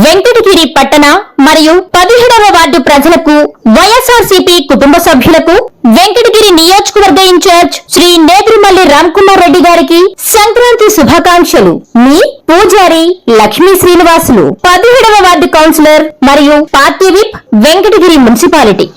వెంకటగిరి పట్టణ మరియు 17వ వార్డు ప్రజలకు వైఎస్ఆర్సీపీ కుటుంబ సభ్యులకు వెంకటగిరి నియోజకవర్గ ఇన్ఛార్జ్ శ్రీ నేదురుమల్లి రామ్కుమార్ రెడ్డి గారికి సంక్రాంతి శుభాకాంక్షలు. మీ పూజారి లక్ష్మీ శ్రీనివాసులు, 17వ వార్డు కౌన్సిలర్ మరియు party whip, Venkatagiri municipality.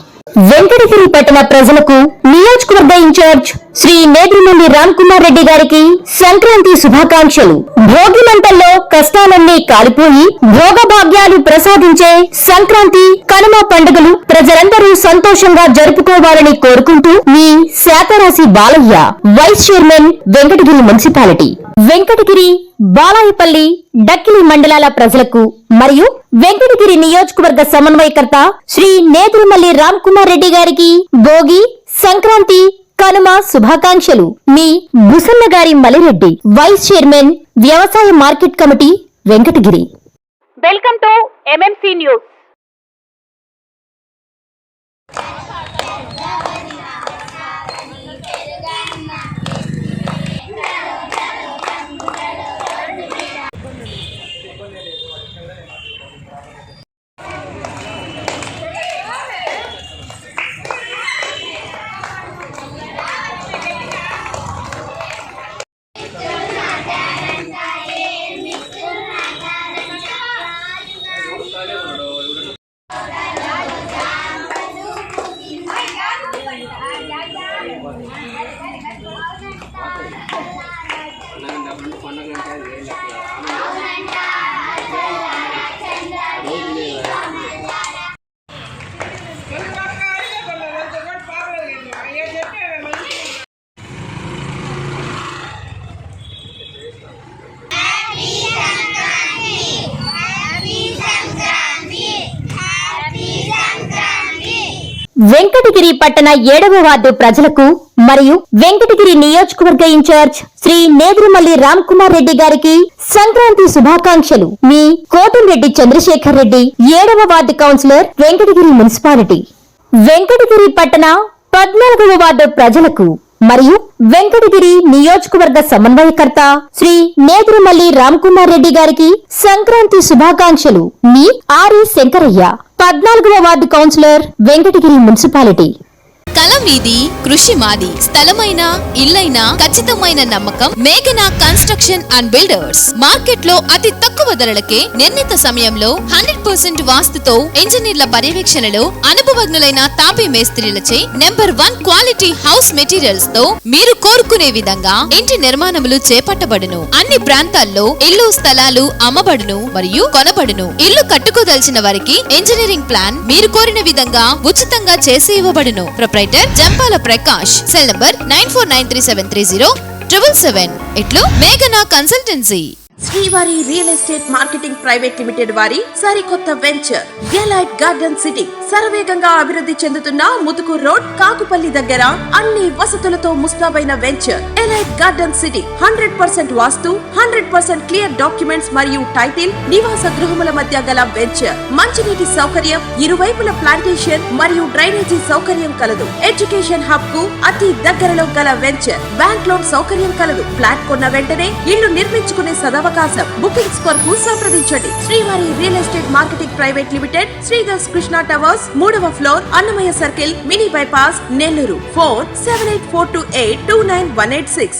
Venkatagiri పట్టణ ప్రజలకు నియోజకవర్గ ఇన్ఛార్జ్ శ్రీ నేదురుమల్లి రామ్కుమార్ రెడ్డి గారికి సంక్రాంతి శుభాకాంక్షలు. భోగి మంటల్లో కష్టాలన్నీ కాలిపోయి భోగభాగ్యాలు ప్రసాదించే సంక్రాంతి, కనుమ పండుగలు ప్రజలందరూ సంతోషంగా జరుపుకోవాలని కోరుకుంటూ మీ Satharasi Balayya, vice chairman, Venkatagiri municipality. Venkatagiri, Balayapalli, Dakkili మండలాల ప్రజలకు మరియు వెంకటగిరి నియోజకవర్గ సమన్వయకర్త శ్రీ నేదురుమల్లి రామ్కుమార్ రెడ్డి గారికి భోగి, సంక్రాంతి, కనుమ శుభాకాంక్షలు. మీ బుసన్న గారి మలిరెడ్డి, వైస్ చైర్మన్, వ్యవసాయ market committee, Venkatagiri. Welcome to MMC news. Venkatagiri పట్టణ 7వ వార్డు ప్రజలకు మరియు వెంకటగిరి నియోజకవర్గ ఇన్ఛార్జ్ శ్రీ నేదురుమల్లి రామ్కుమార్ రెడ్డి గారికి సంక్రాంతి శుభాకాంక్షలు. మీ కోటంరెడ్డి చంద్రశేఖర్ రెడ్డి, 7వ ward councillor, Venkatagiri municipality. Venkatagiri పట్టణ 14వ వార్డు ప్రజలకు మరియు వెంకటగిరి నియోజకవర్గ సమన్వయకర్త శ్రీ నేదురుమల్లి రామ్కుమార్ రెడ్డి గారికి సంక్రాంతి శుభాకాంక్షలు. మీ ఆరి శంకరయ్య, 14వ వార్డు కౌన్సిలర్, వెంకటగిరి మున్సిపాలిటీ. కల మీది, కృషి మాది. స్థలమైన, ఇల్లైనా ఖచ్చితమైన నమ్మకం మేఘనా కన్స్ట్రక్షన్ అండ్ బిల్డర్స్. మార్కెట్ లో అతి తక్కువ ధరలకే నిర్ణీత సమయంలో 100% వాస్తుతో, ఇంజనీర్ల పర్యవేక్షణలో అనుభవజ్ఞులైన తాపీ మేస్త్రీలచే #1 క్వాలిటీ హౌస్ మెటీరియల్స్ తో మీరు కోరుకునే విధంగా ఇంటి నిర్మాణములు చేపట్టబడును. అన్ని ప్రాంతాల్లో ఇల్లు స్థలాలు అమ్మబడును మరియు కొనబడును. ఇల్లు కట్టుకోదలిచిన వారికి ఇంజనీరింగ్ ప్లాన్ మీరు కోరిన విధంగా ఉచితంగా చేసి ఇవ్వబడును. Jampala Prakash, cell number 9493730777. ఇట్లు మేఘనా కన్సల్టెన్సీ. శ్రీవారి real estate marketing private limited వారి సరికొత్త వెంచర్ ఎలైట్ గార్డెన్ సిటీ. శరవేగంగా అభివృద్ధి చెందుతున్న ముతుకూరు రోడ్, కాకుపల్లి దగ్గర అన్ని వసతులతో ముస్తాబైన వెంచర్ ఎలైట్ గార్డెన్ సిటీ. 100% వాస్తు, 100% క్లియర్ డాక్యుమెంట్స్ మరియు టైటిల్. నివాస గృహముల మధ్య గల వెంచర్. మంచినీటి సౌకర్యం, ఇరువైపుల ప్లాంటేషన్ మరియు డ్రైనేజీ సౌకర్యం కలదు. ఎడ్యుకేషన్ హబ్ కు అతి దగ్గరలో గల వెంచర్. బ్యాంక్ లోన్ సౌకర్యం కలదు. ఫ్లాట్ కొన్న వెంటనే ఇల్లు నిర్మించుకునే సదవకాశం. బుకింగ్స్ కొరకు సంప్రదించండి. Srivari real estate marketing private limited, Sridhar's Krishna towers, 3వ floor, Annamayya circle, mini bypass, Nellore. Phone 7842829186.